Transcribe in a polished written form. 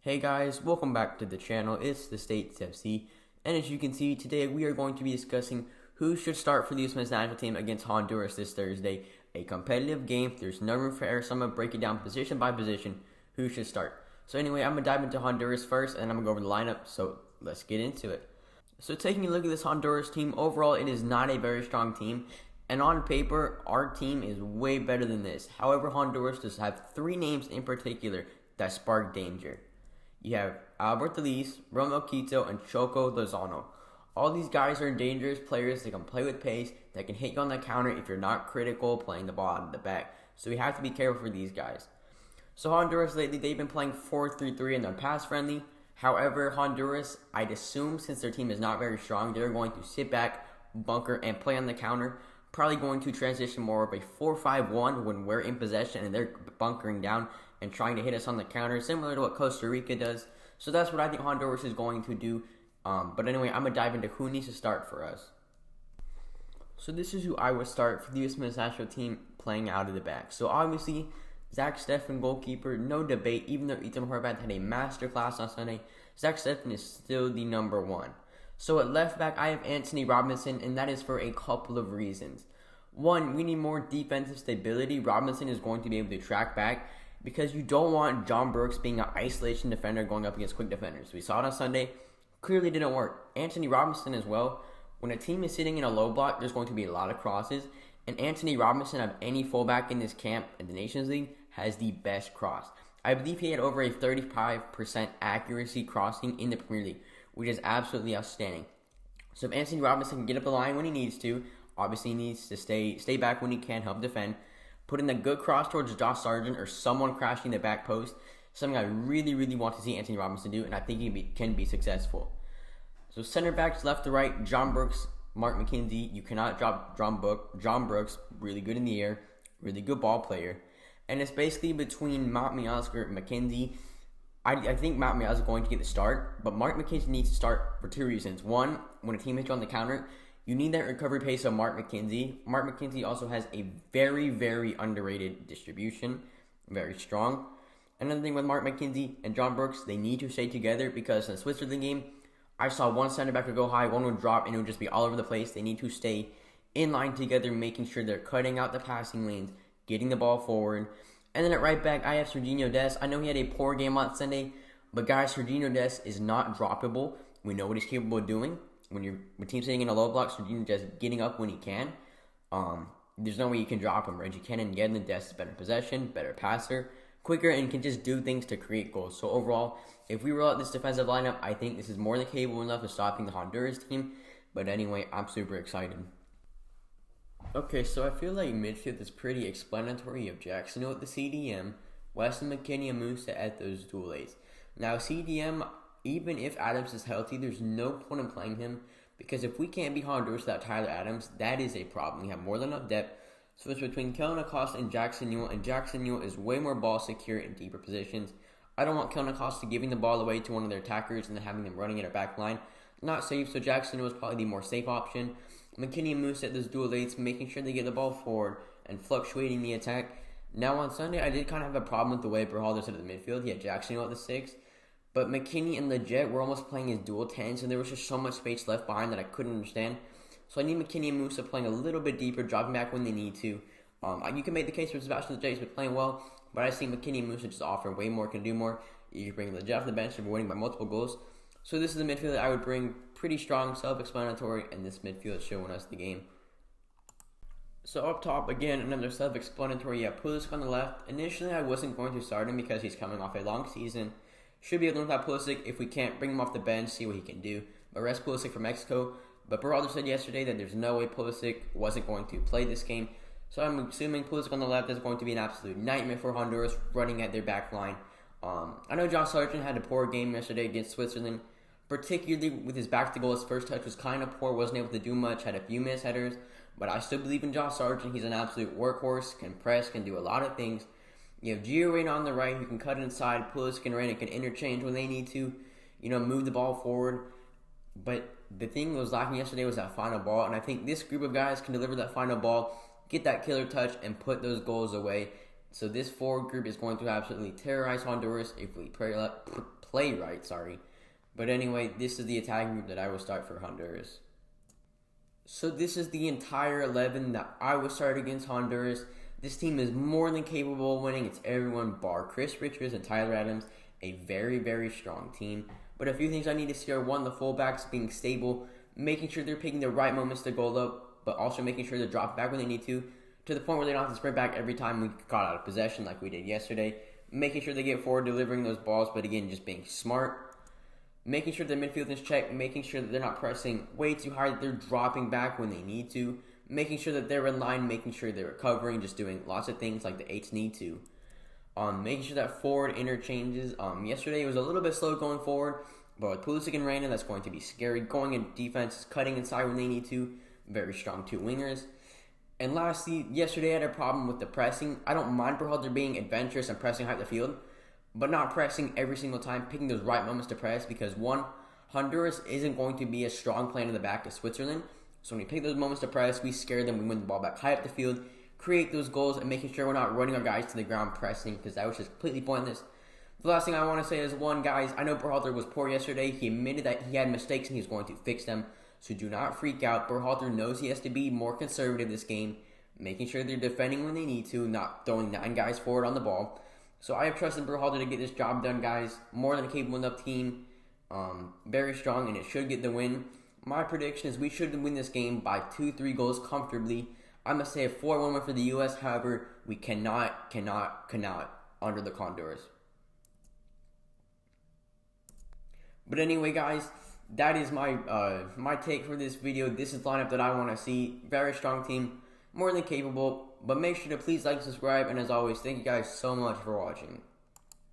Hey guys, welcome back to the channel. It's the States FC, and as you can see, today we are going to be discussing who should start for the U.S. men's national team against Honduras this Thursday. A competitive game, there's no room for error, so I'm going to break it down position by position, who should start. So anyway, I'm going to dive into Honduras first, and I'm going to go over the lineup, so let's get into it. So taking a look at this Honduras team, overall it is not a very strong team, and on paper, our team is way better than this. However, Honduras does have three names in particular that spark danger. You have Albert Elise, Romel Quito, and Choco Lozano. All these guys are dangerous players. They can play with pace. They can hit you on the counter if you're not critical playing the ball out of the back. So we have to be careful for these guys. So Honduras lately, they've been playing 4-3-3 in their pass friendly. However, Honduras, I'd assume since their team is not very strong, they're going to sit back, bunker, and play on the counter. Probably going to transition more of a 4-5-1 when we're in possession and they're bunkering down and trying to hit us on the counter, similar to what Costa Rica does. So that's what I think Honduras is going to do. But anyway, I'm going to dive into who needs to start for us. So this is who I would start for the U.S. men's national team playing out of the back. So obviously, Zach Steffen, goalkeeper, no debate. Even though Ethan Horvath had a masterclass on Sunday, Zach Steffen is still the number one. So at left back, I have Anthony Robinson, and that is for a couple of reasons. One, we need more defensive stability. Robinson is going to be able to track back, because you don't want John Brooks being an isolation defender going up against quick defenders. We saw it on Sunday. Clearly didn't work. Anthony Robinson as well. When a team is sitting in a low block, there's going to be a lot of crosses. And Anthony Robinson, of any fullback in this camp in the Nations League, has the best cross. I believe he had over a 35% accuracy crossing in the Premier League, which is absolutely outstanding. So if Anthony Robinson can get up the line when he needs to, obviously he needs to stay back when he can, help defend, put in a good cross towards Josh Sargent or someone crashing the back post, something I really, really want to see Anthony Robinson do, and I think he can be successful. So center backs left to right, John Brooks, Mark McKenzie. You cannot drop John Brooks, really good in the air, really good ball player. And it's basically between Matt Miazga and McKenzie. I think Matt Miazga is going to get the start, but Mark McKenzie needs to start for two reasons. One, when a team hits you on the counter, you need that recovery pace of Mark McKenzie. Mark McKenzie also has a very, very underrated distribution, very strong. Another thing with Mark McKenzie and John Brooks, they need to stay together, because in the Switzerland game, I saw one center back would go high, one would drop, and it would just be all over the place. They need to stay in line together, making sure they're cutting out the passing lanes, getting the ball forward. And then at right back, I have Serginho Dest. I know he had a poor game on Sunday, but guys, Serginho Dest is not droppable. We know what he's capable of doing. When team's sitting in a low block, Serginho just getting up when he can. There's no way you can drop him. Reggie Cannon, Gedlin, Dest is better possession, better passer, quicker, and can just do things to create goals. So overall, if we roll out this defensive lineup, I think this is more than capable enough of stopping the Honduras team. But anyway, I'm super excited. Okay, so I feel like midfield is pretty explanatory of Jackson Hill at the CDM, Weston McKennie and Musa at those dual eights. Now CDM, even if Adams is healthy, there's no point in playing him, because if we can't beat Honduras without Tyler Adams, that is a problem. We have more than enough depth. So it's between Kellen Acosta and Jackson Newell is way more ball secure in deeper positions. I don't want Kellen Acosta giving the ball away to one of their attackers and then having them running at our back line. Not safe, so Jackson Newell is probably the more safe option. McKennie and Musa at those dual eights, making sure they get the ball forward and fluctuating the attack. Now on Sunday, I did kind of have a problem with the way Berhalter set at the midfield. He had Jackson Newell at the 6. But McKennie and Leggett were almost playing as dual 10s, and there was just so much space left behind that I couldn't understand. So I need McKennie and Musa playing a little bit deeper, dropping back when they need to. You can make the case for Sebastian Leggett, he's been playing well, but I see McKennie and Musa just offer way more, can do more. You can bring Leggett off the bench if we're winning by multiple goals. So this is the midfield that I would bring, pretty strong, self-explanatory, and this midfield is showing us the game. So up top, again, another self-explanatory. Yeah, Pulisic on the left. Initially, I wasn't going to start him because he's coming off a long season. Should be able to learn without Pulisic. If we can't, bring him off the bench, see what he can do. But rest Pulisic for Mexico. But Berhalter said yesterday that there's no way Pulisic wasn't going to play this game. So I'm assuming Pulisic on the left is going to be an absolute nightmare for Honduras running at their back line. I know Josh Sargent had a poor game yesterday against Switzerland, particularly with his back to goal. His first touch was kind of poor, wasn't able to do much, had a few missed headers. But I still believe in Josh Sargent. He's an absolute workhorse, can press, can do a lot of things. You have Gio Reyna on the right who can cut inside. Pulisic and Reyna can interchange when they need to, move the ball forward. But the thing that was lacking yesterday was that final ball, and I think this group of guys can deliver that final ball, get that killer touch, and put those goals away. So this forward group is going to absolutely terrorize Honduras if we play play right, sorry. But anyway, this is the attacking group that I will start for Honduras. So this is the entire 11 that I will start against Honduras. This team is more than capable of winning. It's everyone bar Chris Richards and Tyler Adams. A very, very strong team. But a few things I need to see are, one, the fullbacks being stable, making sure they're picking the right moments to goal up, but also making sure to drop back when they need to the point where they don't have to sprint back every time we got out of possession like we did yesterday. Making sure they get forward, delivering those balls, but again, just being smart. Making sure the midfield is checked, making sure that they're not pressing way too hard, that they're dropping back when they need to, making sure that they're in line, making sure they're recovering, just doing lots of things like the 8s need to. Making sure that forward interchanges. Yesterday it was a little bit slow going forward, but with Pulisic and Reina, that's going to be scary. Going in defense, cutting inside when they need to. Very strong 2 wingers. And lastly, yesterday I had a problem with the pressing. I don't mind Berhalter being adventurous and pressing high up the field, but not pressing every single time, picking those right moments to press, because one, Honduras isn't going to be a strong plan in the back as Switzerland. So when we pick those moments to press, we scare them, we win the ball back high up the field, create those goals, and making sure we're not running our guys to the ground pressing, because that was just completely pointless. The last thing I want to say is, one, guys, I know Berhalter was poor yesterday. He admitted that he had mistakes and he's going to fix them. So do not freak out. Berhalter knows he has to be more conservative this game, making sure they're defending when they need to, not throwing 9 guys forward on the ball. So I have trust in Berhalter to get this job done, guys. More than a capable enough team. Very strong, and it should get the win. My prediction is we should win this game by 2-3 goals comfortably. I'm going to say a 4-1 win for the U.S. However, we cannot under the Honduras. But anyway, guys, that is my take for this video. This is the lineup that I want to see. Very strong team, more than capable. But make sure to please like and subscribe. And as always, thank you guys so much for watching.